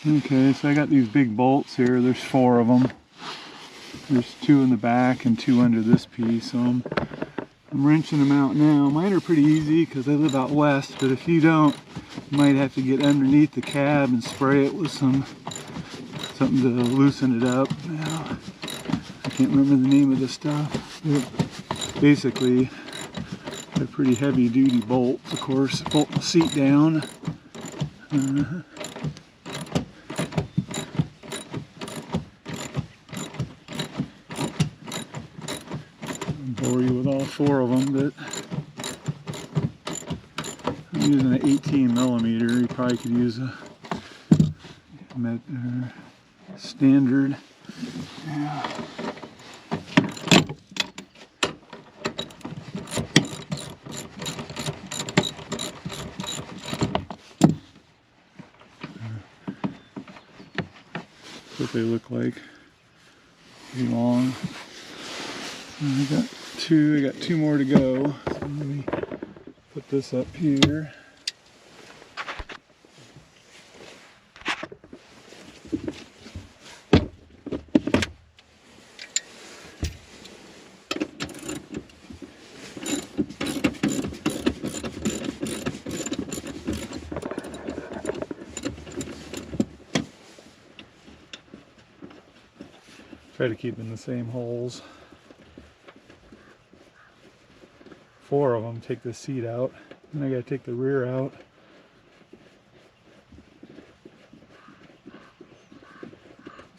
Okay, so I got these big bolts here. There's 4 of them. There's 2 in the back and 2 under this piece. So I'm wrenching them out now. Mine are pretty easy because I live out west, but if you don't, you might have to get underneath the cab and spray it with something to loosen it up. Now, I can't remember the name of this stuff. But basically, they're pretty heavy duty bolts, of course. Bolt the seat down. Bore you with all 4 of them, but I'm using an 18 millimeter. You probably could use a standard. Yeah. That's what they look like. Pretty long. I got 2 more to go. So let me put this up here. Try to keep in the same holes. 4 of them. Take the seat out. Then I gotta take the rear out.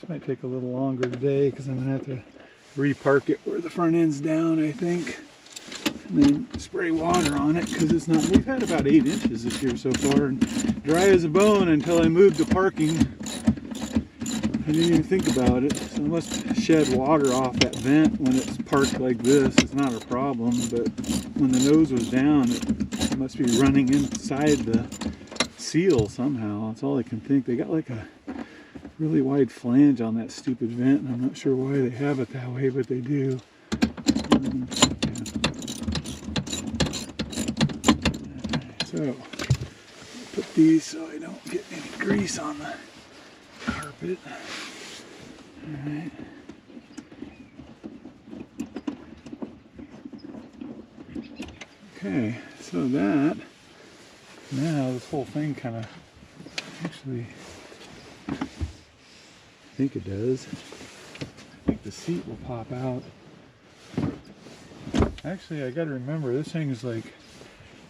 This might take a little longer today because I'm gonna have to repark it where the front end's down, I think. And then spray water on it because it's not. We've had about 8 inches this year so far, and dry as a bone until I moved to parking. I didn't even think about it. So I must shed water off that vent when it's parked like this. It's not a problem, but when the nose was down, it must be running inside the seal somehow. That's all I can think. They got like a really wide flange on that stupid vent, and I'm not sure why they have it that way, but they do. So, put these so I don't get any grease on the carpet. Alright. Okay, so that, now this whole thing kind of, actually, I think it does. I think the seat will pop out. Actually, I gotta remember, this thing is like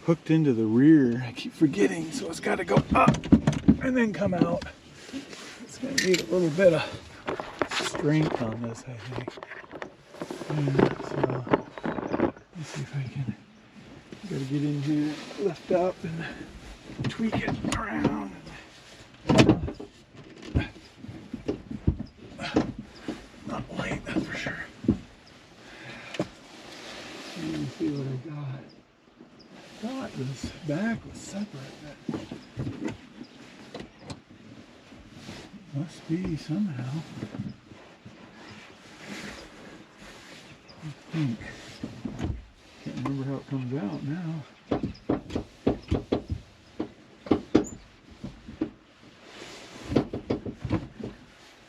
hooked into the rear. I keep forgetting, so it's gotta go up and then come out. It's gonna need a little bit of strength on this, I think. Yeah, so, let's see if I can. Gotta get in here, lift up, and tweak it around. Not light, that's for sure. Let me see what I got. I thought this back was separate. Must be somehow. I think. Can't remember how it comes out now.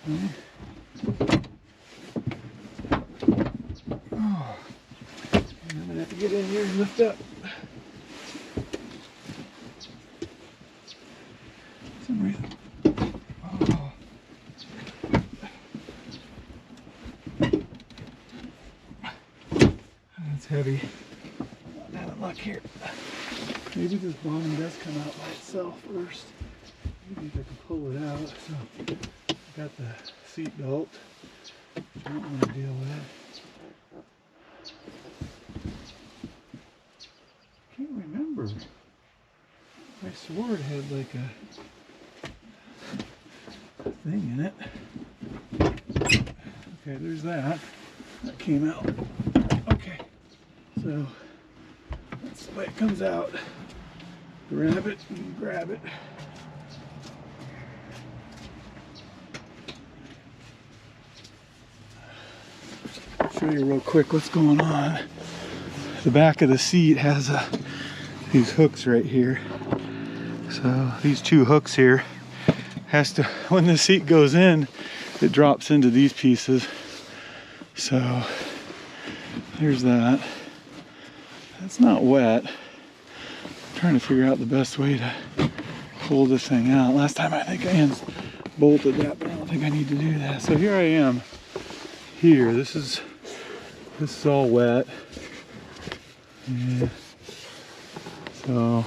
Okay. Oh. I'm gonna have to get in here and lift up. For some reason. Oh. That's heavy. Not having luck here. Maybe this bottom does come out by itself first. Maybe if I can pull it out. So I got the seat belt, which I don't want to deal with. I can't remember. I swore it had like a thing in it. Okay, there's that. That came out. Okay, so that's the way it comes out. Grab it and grab it. Show you real quick what's going on. The back of the seat has these hooks right here. So these 2 hooks here has to, when the seat goes in, it drops into these pieces. So there's that. It's not wet. I'm trying to figure out the best way to pull this thing out. Last time I think I bolted that, but I don't think I need to do that. So here I am. Here, this is all wet. Yeah. So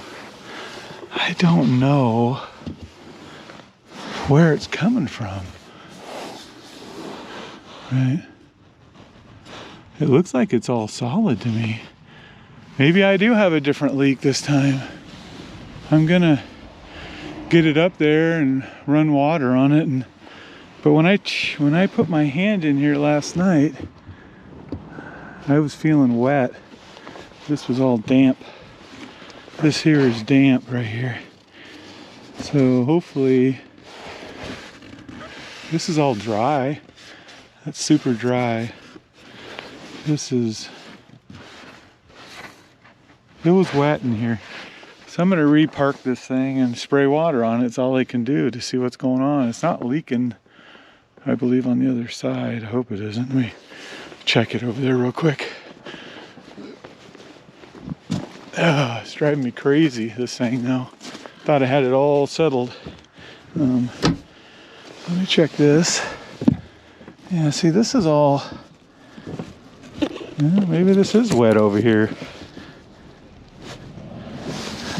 I don't know where it's coming from. Right? It looks like it's all solid to me. Maybe I do have a different leak this time. I'm gonna get it up there and run water on it. But when I put my hand in here last night, I was feeling wet. This was all damp. This here is damp right here. So hopefully this is all dry. That's super dry. It was wet in here. So I'm gonna repark this thing and spray water on it. It's all I can do to see what's going on. It's not leaking, I believe, on the other side. I hope it isn't. Let me check it over there real quick. It's driving me crazy, this thing now. Thought I had it all settled. Let me check this. Yeah, see, this is all, yeah, maybe this is wet over here.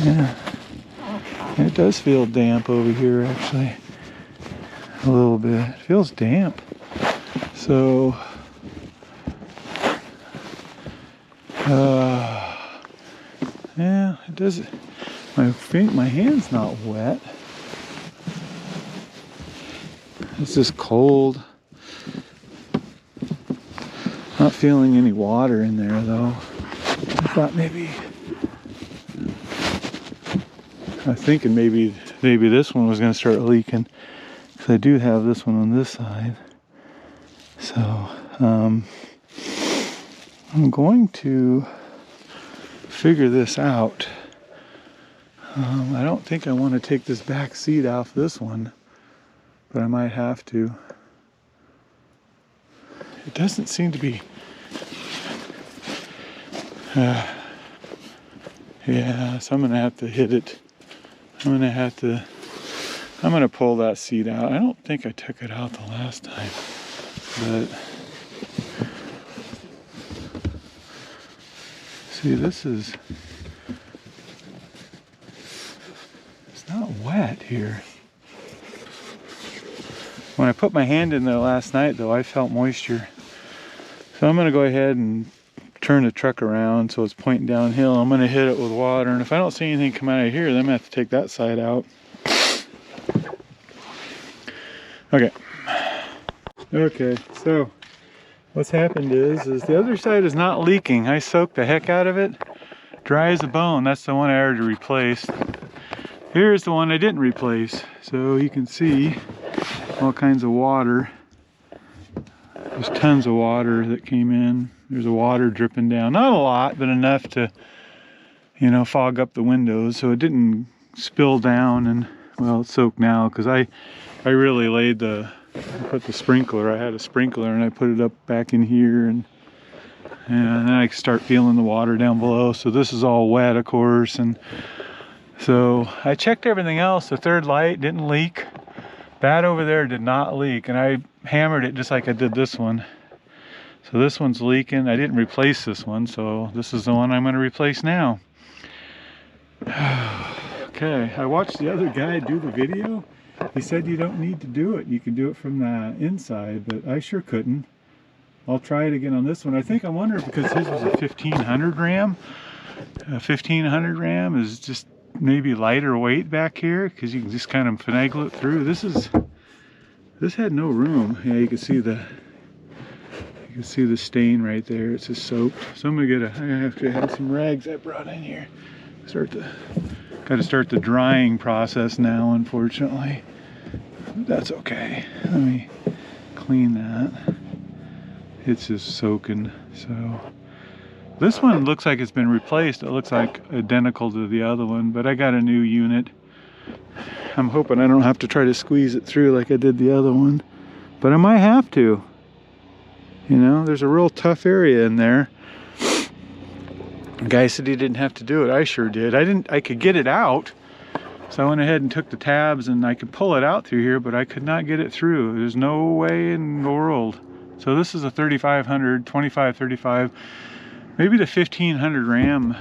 Yeah, it does feel damp over here, actually. A little bit. It feels damp. So, yeah, it does. My hand's not wet. It's just cold. Not feeling any water in there though. I thought maybe, I was thinking maybe this one was going to start leaking, because I do have this one on this side. So I'm going to figure this out. I don't think I want to take this back seat off this one, but I might have to. It doesn't seem to be. Yeah, so I'm gonna have to hit it. I'm gonna pull that seat out. I don't think I took it out the last time, but see, it's not wet here. When I put my hand in there last night though, I felt moisture. So I'm gonna go ahead and turn the truck around so it's pointing downhill. I'm gonna hit it with water, and if I don't see anything come out of here, then I'm gonna have to take that side out. Okay, so what's happened is the other side is not leaking. I soaked the heck out of it. Dry as a bone. That's the one I already replaced. Here's the one I didn't replace. So you can see all kinds of water. There's tons of water that came in. There's a water dripping down. Not a lot, but enough to, you know, fog up the windows. So it didn't spill down, and well, it's soaked now because I really put the sprinkler. I had a sprinkler and I put it up back in here, and then I start feeling the water down below. So this is all wet, of course. And so I checked everything else. The third light didn't leak. That over there did not leak, and I hammered it just like I did this one. So this one's leaking. I didn't replace this one, so this is the one I'm going to replace now. Okay, I watched the other guy do the video. He said you don't need to do it. You can do it from the inside, but I sure couldn't. I'll try it again on this one. I wonder because his was a 1500 ram. A 1500 ram is just maybe lighter weight back here, because you can just kind of finagle it through. This had no room. Yeah, you can see the stain right there. It's just soap. So I'm gonna have to have some rags I brought in here. Got to start the drying process now, unfortunately. That's okay. Let me clean that. It's just soaking. So this one looks like it's been replaced. It looks like identical to the other one, but I got a new unit. I'm hoping I don't have to try to squeeze it through like I did the other one, but I might have to. You know, there's a real tough area in there. The guy said he didn't have to do it. I sure did. I could get it out. So I went ahead and took the tabs and I could pull it out through here, but I could not get it through. There's no way in the world. So this is a 3500, 2535. Maybe the 1500 Ram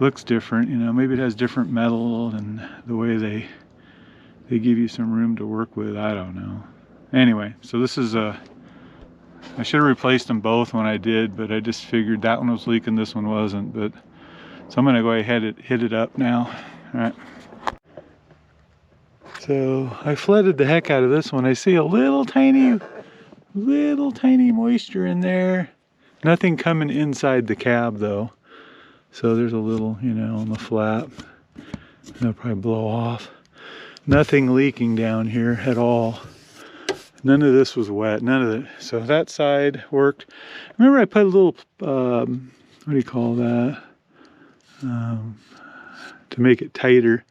looks different, you know, maybe it has different metal and the way they give you some room to work with. I don't know. Anyway, so this is I should have replaced them both when I did, but I just figured that one was leaking, this one wasn't. But so I'm gonna go ahead and hit it up now. All right. So I flooded the heck out of this one. I see a little tiny moisture in there. Nothing coming inside the cab though. So there's a little, you know, on the flap. That'll probably blow off. Nothing leaking down here at all. None of this was wet, none of it. So that side worked. Remember I put a little, what do you call that? To make it tighter, a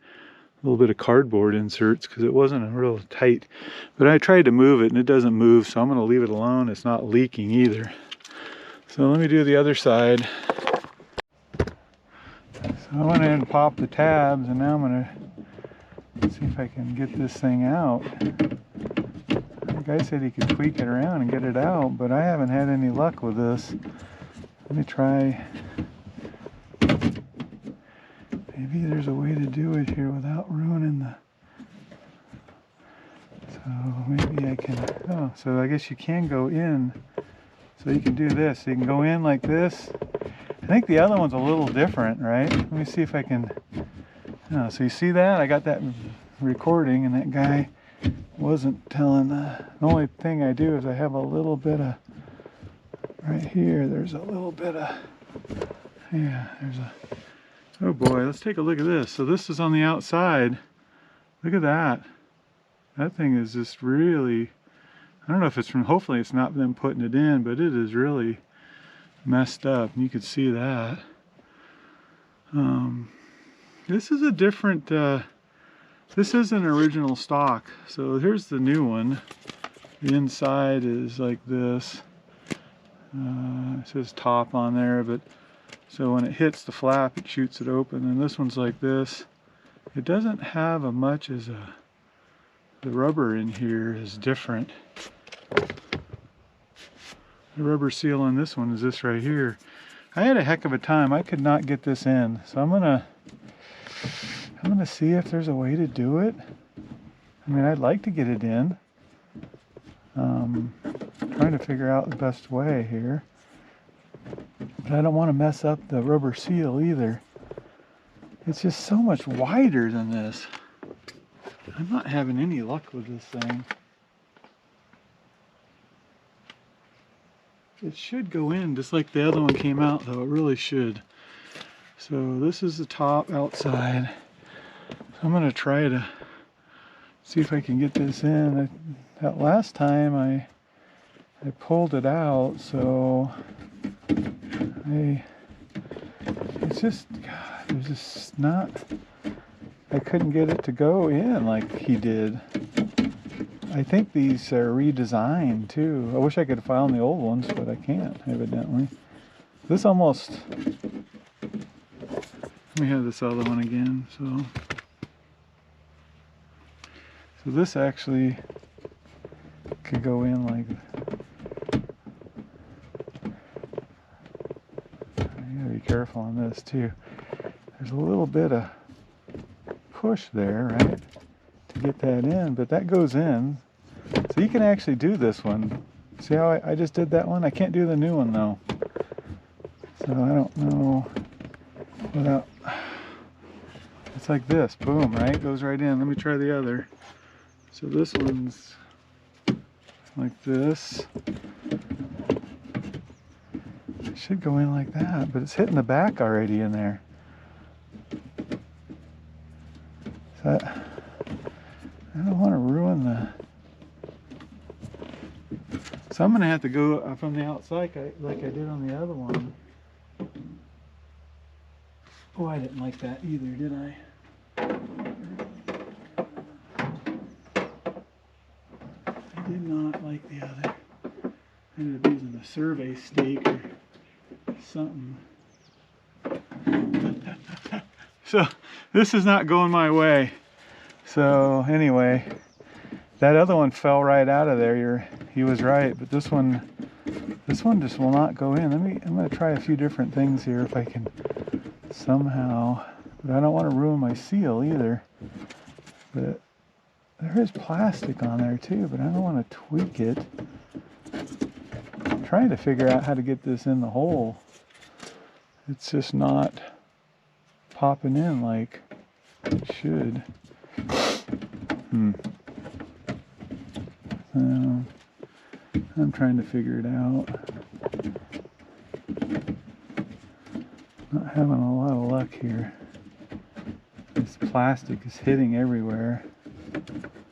little bit of cardboard inserts because it wasn't a real tight. But I tried to move it and it doesn't move, so I'm gonna leave it alone. It's not leaking either. So let me do the other side. So I went in and popped the tabs and now I'm gonna see if I can get this thing out. The guy said he could tweak it around and get it out, but I haven't had any luck with this. Let me try. Maybe there's a way to do it here without ruining the... So maybe I can... Oh, so I guess you can go in. So you can do this. You can go in like this. I think the other one's a little different, right? Let me see if I can... Oh, so you see that? I got that recording and that guy wasn't telling... The only thing I do is I have a little bit of... Right here, there's a little bit of... Yeah, there's a... Oh boy, let's take a look at this. So this is on the outside. Look at that. That thing is just really, I don't know if it's from, hopefully it's not them putting it in, but it is really messed up. You could see that. This is a different, this is an original stock. So here's the new one. The inside is like this. It says top on there, but so when it hits the flap, it shoots it open, and this one's like this. It doesn't have as much as the rubber in here is different. The rubber seal on this one is this right here. I had a heck of a time. I could not get this in, so I'm gonna see if there's a way to do it. I mean, I'd like to get it in. Trying to figure out the best way here. But I don't want to mess up the rubber seal either. It's just so much wider than this. I'm not having any luck with this thing. It should go in just like the other one came out though. It really should. So this is the top outside. So I'm going to try to see if I can get this in. That last time I pulled it out, so it's just, God, there's just not, I couldn't get it to go in like he did. I think these are redesigned too. I wish I could find the old ones, but I can't, evidently. This almost, let me have this other one again. So this actually could go in like, be careful on this too. There's a little bit of push there, right, to get that in, but that goes in. So you can actually do this one. See how I just did that one? I can't do the new one though. So I don't know without, it's like this, boom, right? Goes right in. Let me try the other. So this one's like this. It should go in like that, but it's hitting the back already in there. So I don't want to ruin the... So I'm going to have to go from the outside like I did on the other one. Oh, I didn't like that either, did I? like the other. I ended up using a survey stake or something. So this is not going my way. So anyway, that other one fell right out of there. He was right, but this one just will not go in. I'm gonna try a few different things here if I can somehow, but I don't want to ruin my seal either. But there is plastic on there too, but I don't want to tweak it. I'm trying to figure out how to get this in the hole. It's just not popping in like it should. I'm trying to figure it out. Not having a lot of luck here. This plastic is hitting everywhere.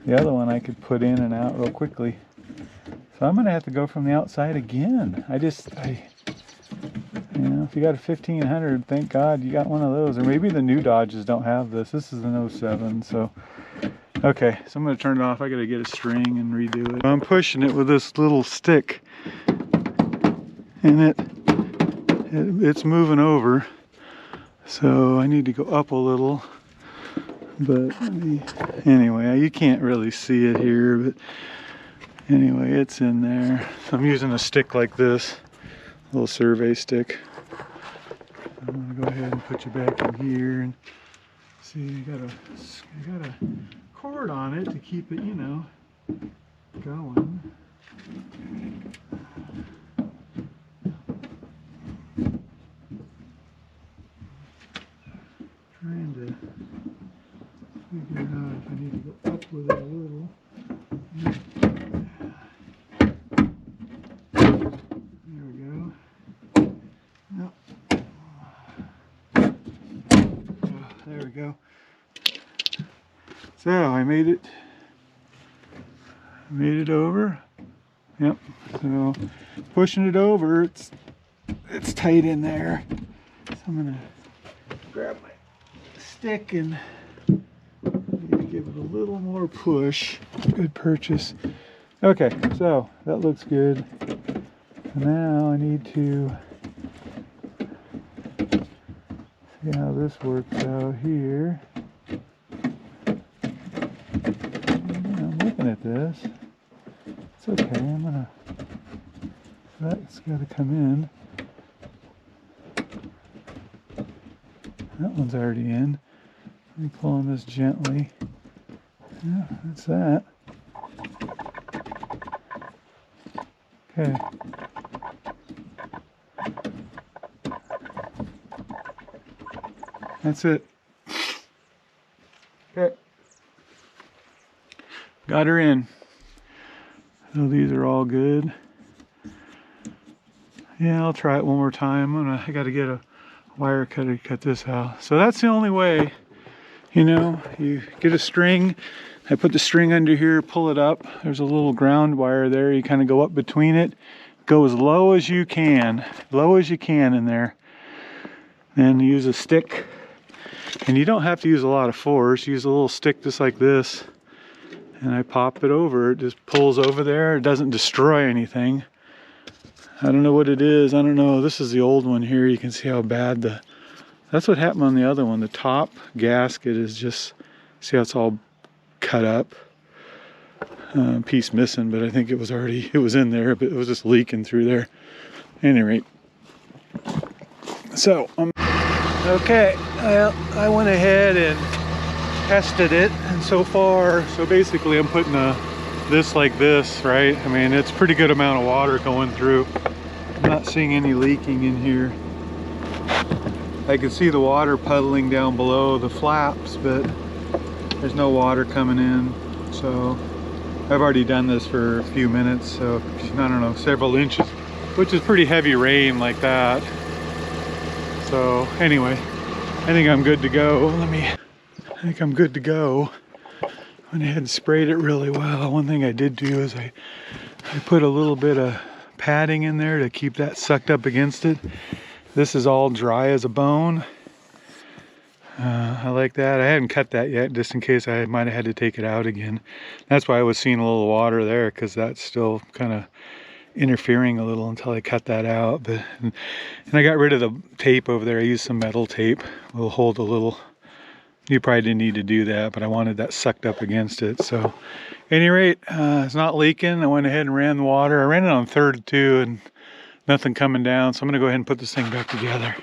The other one I could put in and out real quickly. So I'm gonna have to go from the outside again. You know, if you got a 1500, thank God you got one of those. Or maybe the new Dodges don't have this. This is an 07, so. Okay, so I'm gonna turn it off. I gotta get a string and redo it. I'm pushing it with this little stick, and it's moving over. So I need to go up a little. But anyway, you can't really see it here, but anyway, it's in there. So I'm using a stick like this, a little survey stick. I'm gonna go ahead and put you back in here and see. You got a cord on it to keep it, you know, going. Trying to figure out if I need to go up with it a little. There we go. Yep. Oh, there we go. So I made it over. Yep. So pushing it over, it's tight in there. So I'm gonna grab my stick and maybe give it a little more push. Good purchase. Okay, so that looks good. So now I need to see how this works out here. At this, it's okay. That's got to come in. That one's already in. Let me pull on this gently. Yeah, that's that. Okay. That's it. Okay. Got her in. So these are all good. Yeah, I'll try it one more time. I got to get a wire cutter to cut this out. So that's the only way, you know, you get a string. I put the string under here, pull it up. There's a little ground wire there. You kind of go up between it. Go as low as you can in there. Then use a stick. And you don't have to use a lot of force. Use a little stick just like this. And I pop it over, it just pulls over there. It doesn't destroy anything. I don't know what it is. I don't know. This is the old one here. You can see how bad that's what happened on the other one. The top gasket is just, see how it's all cut up. Piece missing, but I think it was in there, but it was just leaking through there. At any rate. So, okay, well, I went ahead and tested it, and so basically I'm putting this like this, right? I mean, it's a pretty good amount of water going through. I'm not seeing any leaking in here. I can see the water puddling down below the flaps, but there's no water coming in. So I've already done this for a few minutes, so I don't know, several inches, which is pretty heavy rain like that. So anyway, I think I'm good to go. I think I'm good to go. Went ahead and sprayed it really well. One thing I did do is I put a little bit of padding in there to keep that sucked up against it. This is all dry as a bone. I like that. I hadn't cut that yet, just in case I might have had to take it out again. That's why I was seeing a little water there, because that's still kind of interfering a little until I cut that out. But and I got rid of the tape over there. I used some metal tape. Will hold a little. You probably didn't need to do that, but I wanted that sucked up against it. So at any rate, it's not leaking. I went ahead and ran the water. I ran it on third too, and nothing coming down. So I'm gonna go ahead and put this thing back together.